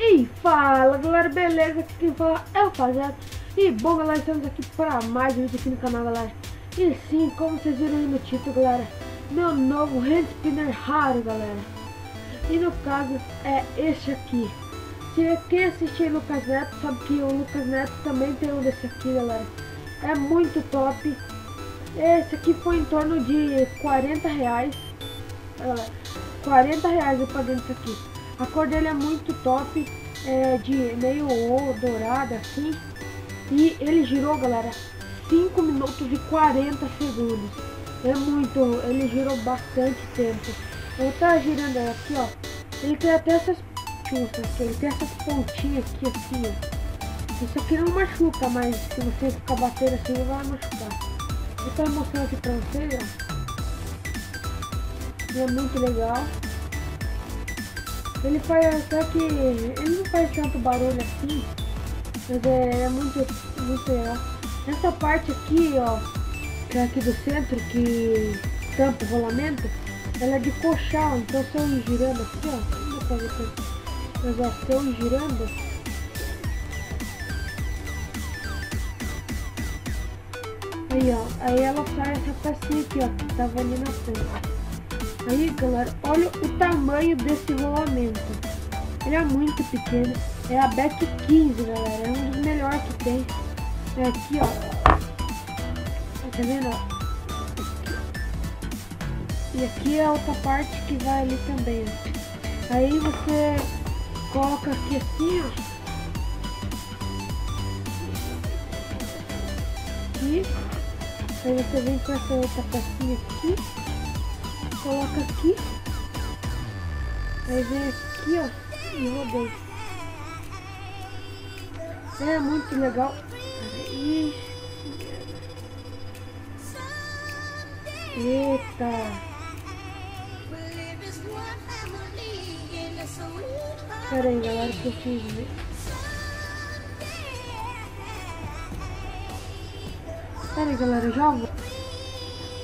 E fala galera, beleza? Aqui quem fala é o Fazendo. E bom galera, estamos aqui para mais um vídeo aqui no canal galera. E sim, como vocês viram aí no título galera, meu novo hand spinner raro galera. E no caso é este aqui. Se quem assistir Lucas Neto sabe que o Lucas Neto também tem um desse aqui galera. É muito top. Esse aqui foi em torno de 40 reais. 40 reais eu paguei isso aqui. A cor dele é muito top, é de meio dourada assim. E ele girou galera 5 minutos e 40 segundos. É muito, ele girou bastante tempo. Eu tava girando aqui ó. Ele tem até essas chufas aqui, ele tem essas pontinhas aqui assim ó. Isso aqui não machuca, mas se você ficar batendo assim vai machucar. Eu tô mostrando aqui pra vocês ó. E é muito legal. Ele faz até que ele não faz tanto barulho assim, mas é muito legal. Essa parte aqui ó, que é aqui do centro, que tampa o rolamento, ela é de coxal, então se eu ir girando aqui ó, não dá pra ver, mas ó, se eu ir girando, aí ó, aí ela sai essa pecinha aqui ó, que tava ali na frente. Aí galera, olha o tamanho desse rolamento. Ele é muito pequeno. É a Beck 15 galera. É um dos melhores que tem. É aqui ó. Tá vendo ó? E aqui é a outra parte que vai ali também ó. Aí você coloca aqui assim ó. Aqui. Aí você vem com essa outra pecinha aqui. Coloca aqui, aí vem aqui ó, e rodei. É muito legal. Aí. Eita. Pera aí galera, que eu fiz ver. Pera aí galera, já vou.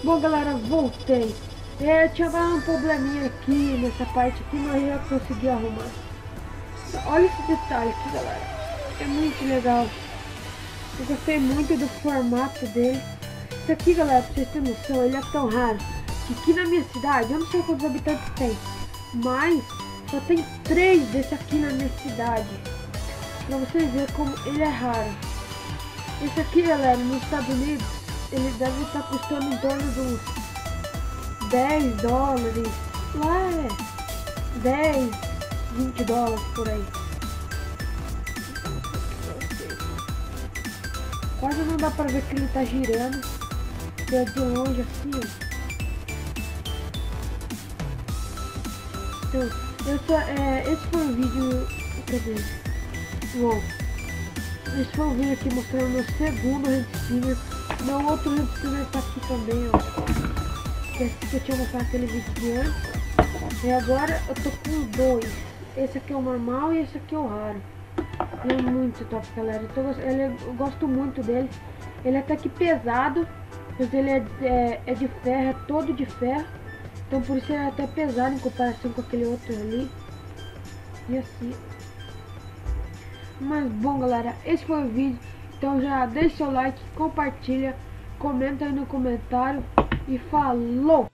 Bom galera, voltei. Eu tinha um probleminha aqui nessa parte aqui, mas eu já consegui arrumar. Olha esse detalhe aqui galera, é muito legal. Eu gostei muito do formato dele. Isso aqui galera, pra vocês terem noção, ele é tão raro que aqui na minha cidade, eu não sei quantos habitantes tem, mas só tem 3 desse aqui na minha cidade. Pra vocês verem como ele é raro. Esse aqui galera, nos Estados Unidos, ele deve estar custando em torno dos 10 dólares, lá é 10, 20 dólares por aí. Quase não dá pra ver que ele tá girando, que é de longe assim ó. Então, esse foi o vídeo, quer dizer, bom, esse foi o vídeo aqui mostrando meu segundo hand spinner. Meu outro hand spinner tá aqui também ó. Esse que eu tinha mostrado aquele vídeo de antes. E agora eu tô com 2. Esse aqui é o normal e esse aqui é o raro. Ele é muito top galera. Eu gosto muito dele. Ele é até que pesado, mas ele é de ferro, é todo de ferro. Então por isso ele é até pesado em comparação com aquele outro ali. E assim. Mas bom galera, esse foi o vídeo. Então já deixa seu like, compartilha, comenta aí no comentário. E falou!